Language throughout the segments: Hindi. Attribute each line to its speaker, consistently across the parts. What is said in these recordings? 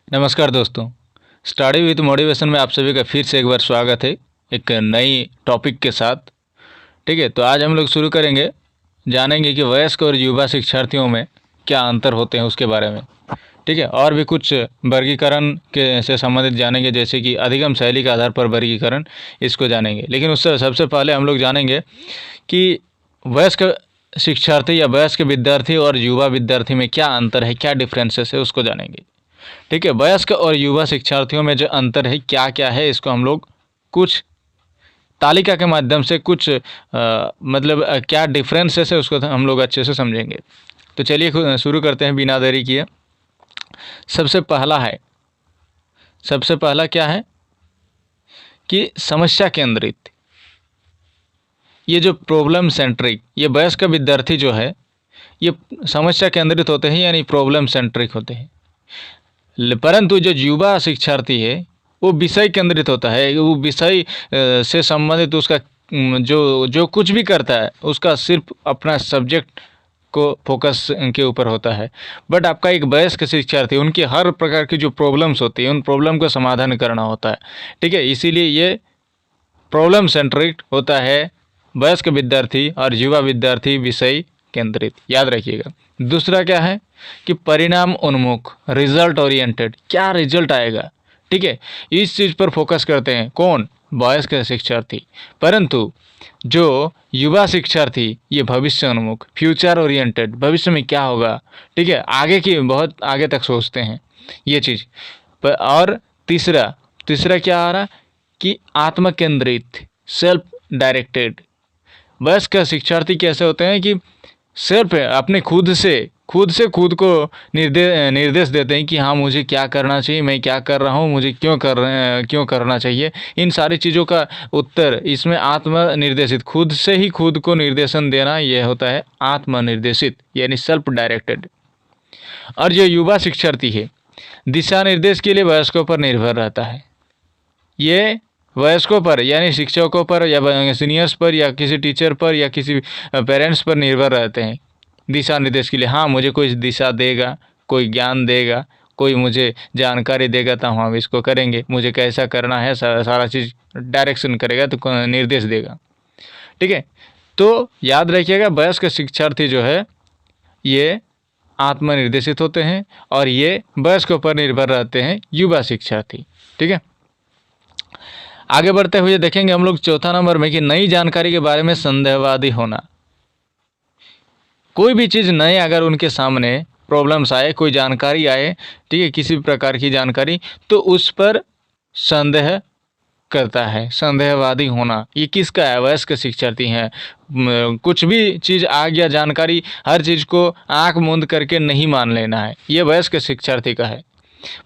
Speaker 1: नमस्कार दोस्तों। स्टडी विद मोटिवेशन में आप सभी का फिर से एक बार स्वागत है एक नई टॉपिक के साथ। ठीक है, तो आज हम लोग शुरू करेंगे, जानेंगे कि वयस्क और युवा शिक्षार्थियों में क्या अंतर होते हैं उसके बारे में। ठीक है, और भी कुछ वर्गीकरण के से संबंधित जानेंगे, जैसे कि अधिगम शैली के आधार पर वर्गीकरण, इसको जानेंगे। लेकिन उससे सबसे पहले हम लोग जानेंगे कि वयस्क शिक्षार्थी या वयस्क विद्यार्थी और युवा विद्यार्थी में क्या अंतर है, क्या डिफरेंसेस है, उसको जानेंगे। ठीक है, वयस्क और युवा शिक्षार्थियों में जो अंतर है क्या क्या है, इसको हम लोग कुछ तालिका के माध्यम से कुछ क्या डिफरेंसेस है उसको हम लोग अच्छे से समझेंगे। तो चलिए शुरू करते हैं बिना देरी किए। सबसे पहला क्या है कि समस्या केंद्रित। ये जो प्रॉब्लम सेंट्रिक, ये वयस्क विद्यार्थी जो है ये समस्या केंद्रित होते हैं, यानी प्रॉब्लम सेंट्रिक होते हैं। परंतु जो युवा शिक्षार्थी है वो विषय केंद्रित होता है। वो विषय से संबंधित उसका जो जो कुछ भी करता है उसका सिर्फ अपना सब्जेक्ट को फोकस के ऊपर होता है। बट आपका एक वयस्क शिक्षार्थी, उनकी हर प्रकार की जो प्रॉब्लम्स होती है उन प्रॉब्लम का समाधान करना होता है। ठीक है, इसीलिए ये प्रॉब्लम सेंट्रिक होता है वयस्क विद्यार्थी, और युवा विद्यार्थी विषय केंद्रित, याद रखिएगा। दूसरा क्या है कि परिणाम उन्मुख, रिजल्ट ओरिएंटेड, क्या रिजल्ट आएगा। ठीक है, इस चीज़ पर फोकस करते हैं कौन, वयस्क शिक्षार्थी। परंतु जो युवा शिक्षार्थी ये भविष्य उन्मुख, फ्यूचर ओरिएंटेड, भविष्य में क्या होगा। ठीक है, आगे की बहुत आगे तक सोचते हैं ये चीज़। और तीसरा क्या आ रहा कि आत्म केंद्रित, सेल्फ डायरेक्टेड। वयस्क शिक्षार्थी कैसे होते हैं कि सिर्फ अपने खुद से खुद को निर्देश देते हैं कि हाँ मुझे क्या करना चाहिए, मैं क्या कर रहा हूँ, मुझे क्यों करना चाहिए। इन सारी चीज़ों का उत्तर इसमें आत्मनिर्देशित, खुद से ही खुद को निर्देशन देना, यह होता है आत्मनिर्देशित, यानी सेल्फ डायरेक्टेड। और जो युवा शिक्षार्थी है दिशा निर्देश के लिए वयस्कों पर निर्भर रहता है। ये वयस्कों पर यानी शिक्षकों पर या सीनियर्स पर या किसी टीचर पर या किसी पेरेंट्स पर निर्भर रहते हैं दिशा निर्देश के लिए। हाँ, मुझे कोई दिशा देगा, कोई ज्ञान देगा, कोई मुझे जानकारी देगा तो हम इसको करेंगे, मुझे कैसा करना है सारा चीज़ डायरेक्शन करेगा, तो निर्देश देगा। ठीक है, तो याद रखिएगा वयस्क शिक्षार्थी जो है ये आत्मनिर्देशित होते हैं और ये वयस्कों पर निर्भर रहते हैं युवा शिक्षार्थी। ठीक है, आगे बढ़ते हुए देखेंगे हम लोग चौथा नंबर में कि नई जानकारी के बारे में संदेहवादी होना। कोई भी चीज़ नए अगर उनके सामने प्रॉब्लम्स आए, कोई जानकारी आए, ठीक है, किसी भी प्रकार की जानकारी, तो उस पर संदेह करता है, संदेहवादी होना। ये किसका है, वयस्क शिक्षार्थी हैं। कुछ भी चीज़ आ गया जानकारी, हर चीज़ को आंख मूंद करके नहीं मान लेना है, ये वयस्क शिक्षार्थी का है।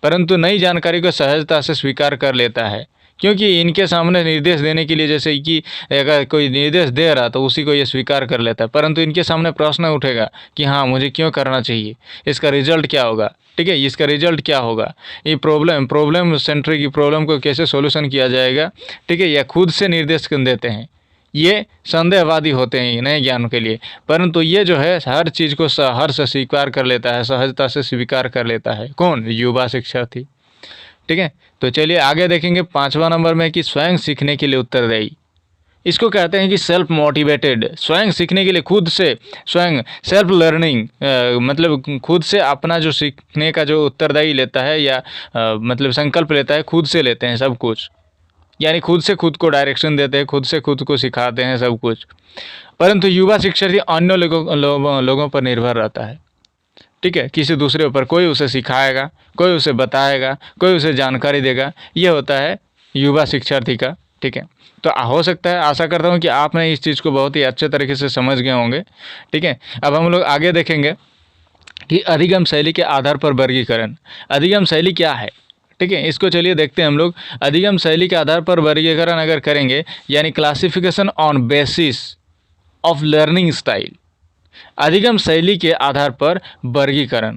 Speaker 1: परंतु नई जानकारी को सहजता से स्वीकार कर लेता है, क्योंकि इनके सामने निर्देश देने के लिए, जैसे कि अगर कोई निर्देश दे रहा तो उसी को ये स्वीकार कर लेता है। परंतु इनके सामने प्रश्न उठेगा कि हाँ मुझे क्यों करना चाहिए, इसका रिजल्ट क्या होगा। ठीक है, इसका रिजल्ट क्या होगा, ये प्रॉब्लम सेंट्रिक की प्रॉब्लम को कैसे सॉल्यूशन किया जाएगा। ठीक है, या खुद से निर्देश देते हैं, ये संदेहवादी होते हैं नए ज्ञान के लिए। परंतु ये जो है हर चीज़ को हर से स्वीकार कर लेता है, सहजता से स्वीकार कर लेता है, कौन, युवा शिक्षार्थी। ठीक है, तो चलिए आगे देखेंगे पांचवा नंबर में कि स्वयं सीखने के लिए उत्तरदायी। इसको कहते हैं कि सेल्फ मोटिवेटेड, स्वयं सीखने के लिए खुद से, स्वयं सेल्फ लर्निंग, मतलब खुद से अपना जो सीखने का जो उत्तरदायी लेता है या मतलब संकल्प लेता है, खुद से लेते हैं सब कुछ, यानी खुद से खुद को डायरेक्शन देते हैं, खुद से खुद को सिखाते हैं सब कुछ। परंतु युवा शिक्षार्थी अन्य लोगों पर निर्भर रहता है। ठीक है, किसी दूसरे ऊपर, कोई उसे सिखाएगा, कोई उसे बताएगा, कोई उसे जानकारी देगा, ये होता है युवा शिक्षार्थी का। ठीक है, तो हो सकता है, आशा करता हूँ कि आपने इस चीज़ को बहुत ही अच्छे तरीके से समझ गए होंगे। ठीक है, अब हम लोग आगे देखेंगे कि अधिगम शैली के आधार पर वर्गीकरण। अधिगम शैली क्या है, ठीक है, इसको चलिए देखते हैं हम लोग। अधिगम शैली के आधार पर वर्गीकरण अगर करेंगे, यानी classification on basis of learning style, अधिगम शैली के आधार पर वर्गीकरण।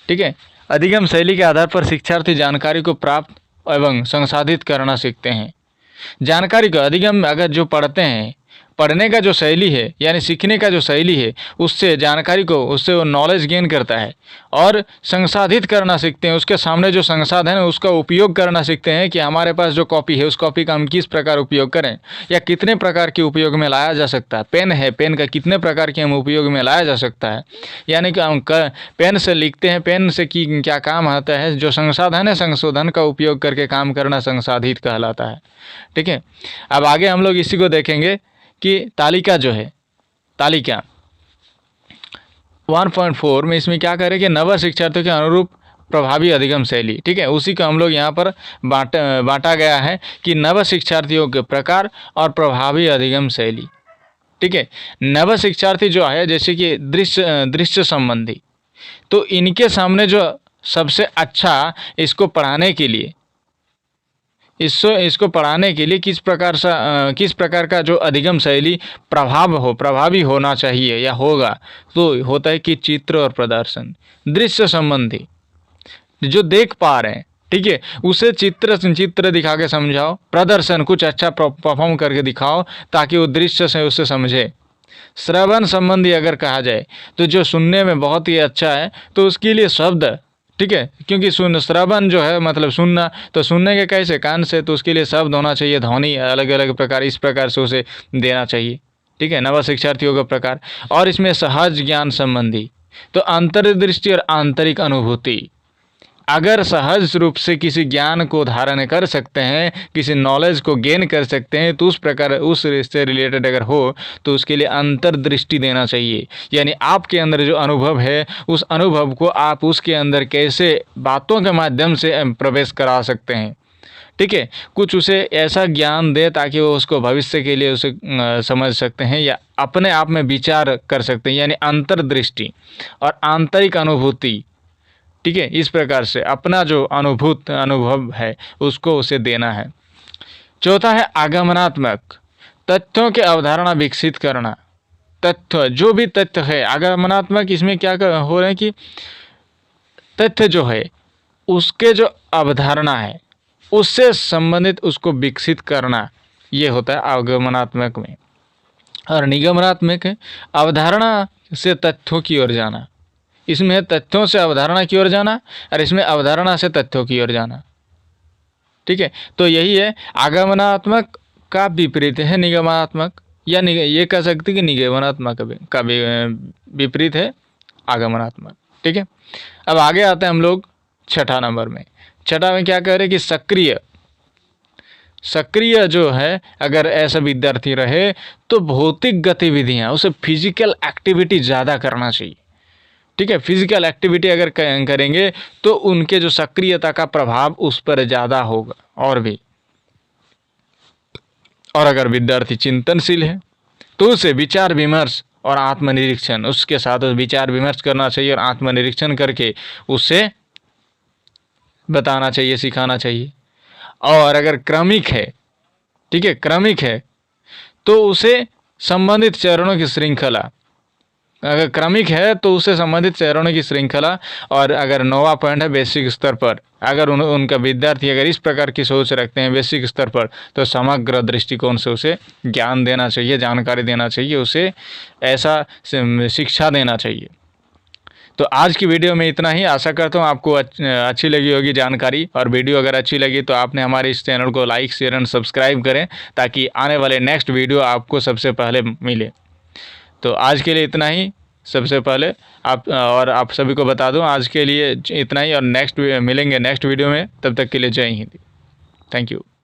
Speaker 1: ठीक है, अधिगम शैली के आधार पर शिक्षार्थी जानकारी को प्राप्त एवं संसाधित करना सीखते हैं। जानकारी को अधिगम अगर जो पढ़ते हैं पढ़ने का जो शैली है यानी सीखने का जो शैली है उससे जानकारी को उससे वो नॉलेज गेन करता है और संसाधित करना सीखते हैं। उसके सामने जो संसाधन है उसका उपयोग करना सीखते हैं कि हमारे पास जो कॉपी है उस कॉपी का हम किस प्रकार उपयोग करें या कितने प्रकार के उपयोग में लाया जा सकता है। पेन है, पेन का कितने प्रकार के हम उपयोग में लाया जा सकता है, यानी कि हम पेन से लिखते हैं, पेन से क्या काम आता है, जो संसाधन है संशोधन का उपयोग करके काम करना संसाधित कहलाता है। ठीक है, अब आगे हम लोग इसी को देखेंगे कि तालिका जो है, तालिका 1.4 में इसमें क्या करें कि नव शिक्षार्थियों के अनुरूप प्रभावी अधिगम शैली। ठीक है, उसी को हम लोग यहाँ पर बांटा गया है कि नव शिक्षार्थियों के प्रकार और प्रभावी अधिगम शैली। ठीक है, नव शिक्षार्थी जो है जैसे कि दृश्य संबंधी, तो इनके सामने जो सबसे अच्छा इसको पढ़ाने के लिए किस प्रकार का जो अधिगम शैली प्रभावी होना चाहिए या होगा, तो होता है कि चित्र और प्रदर्शन। दृश्य संबंधी जो देख पा रहे हैं, ठीक है, उसे चित्र दिखा के समझाओ, प्रदर्शन कुछ अच्छा परफॉर्म करके दिखाओ ताकि वो दृश्य से उसे समझे। श्रवण संबंधी अगर कहा जाए तो जो सुनने में बहुत ही अच्छा है तो उसके लिए शब्द, ठीक है, क्योंकि श्रवण जो है मतलब सुनना, तो सुनने के कैसे कान से, तो उसके लिए शब्द होना चाहिए, ध्वनि अलग अलग प्रकार, इस प्रकार से उसे देना चाहिए। ठीक है, नव शिक्षार्थियों का प्रकार। और इसमें सहज ज्ञान संबंधी, तो अंतर्दृष्टि और आंतरिक अनुभूति, अगर सहज रूप से किसी ज्ञान को धारण कर सकते हैं, किसी नॉलेज को गेन कर सकते हैं, तो उस प्रकार उस से रिलेटेड अगर हो तो उसके लिए अंतर्दृष्टि देना चाहिए। यानी आपके अंदर जो अनुभव है उस अनुभव को आप उसके अंदर कैसे बातों के माध्यम से प्रवेश करा सकते हैं। ठीक है, कुछ उसे ऐसा ज्ञान दे ताकि वो उसको भविष्य के लिए उसे समझ सकते हैं या अपने आप में विचार कर सकते हैं, यानी अंतर्दृष्टि और आंतरिक अनुभूति। ठीक है, इस प्रकार से अपना जो अनुभव है उसको उसे देना है। चौथा है आगमनात्मक, तथ्यों के अवधारणा विकसित करना। तथ्य जो भी तथ्य है आगमनात्मक, इसमें क्या हो रहा है कि तथ्य जो है उसके जो अवधारणा है उससे संबंधित उसको विकसित करना, ये होता है आगमनात्मक में। और निगमनात्मक है अवधारणा से तथ्यों की ओर जाना। इसमें तथ्यों से अवधारणा की ओर जाना और इसमें अवधारणा से तथ्यों की ओर जाना। ठीक है, तो यही है। आगमनात्मक का विपरीत है निगमनात्मक, या ये कह सकते कि निगमनात्मक का विपरीत है आगमनात्मक। ठीक है, अब आगे आते हैं हम लोग छठा नंबर में। छठा में क्या कह रहे हैं कि सक्रिय जो है अगर ऐसा विद्यार्थी रहे तो भौतिक गतिविधियां, उसे फिजिकल एक्टिविटी ज़्यादा करना चाहिए। ठीक है, फिजिकल एक्टिविटी अगर करेंगे तो उनके जो सक्रियता का प्रभाव उस पर ज़्यादा होगा। और अगर विद्यार्थी चिंतनशील है तो उसे विचार विमर्श और आत्मनिरीक्षण, उसके साथ विचार विमर्श करना चाहिए और आत्मनिरीक्षण करके उसे बताना चाहिए, सिखाना चाहिए। और अगर क्रमिक है, ठीक है, क्रमिक है तो उसे संबंधित चरणों की श्रृंखला, अगर क्रमिक है तो उससे संबंधित चरणों की श्रृंखला। और अगर 9वां पॉइंट है बेसिक स्तर पर, अगर उनका विद्यार्थी अगर इस प्रकार की सोच रखते हैं बेसिक स्तर पर, तो समग्र दृष्टिकोण से उसे ज्ञान देना चाहिए, जानकारी देना चाहिए, उसे ऐसा शिक्षा देना चाहिए। तो आज की वीडियो में इतना ही। आशा करता हूँ आपको अच्छी लगी होगी जानकारी, और वीडियो अगर अच्छी लगी तो आपने हमारे इस चैनल को लाइक शेयर एंड सब्सक्राइब करें ताकि आने वाले नेक्स्ट वीडियो आपको सबसे पहले मिले। तो आज के लिए इतना ही। सबसे पहले आप सभी को बता दूं आज के लिए इतना ही, और मिलेंगे नेक्स्ट वीडियो में। तब तक के लिए जय हिंद, थैंक यू।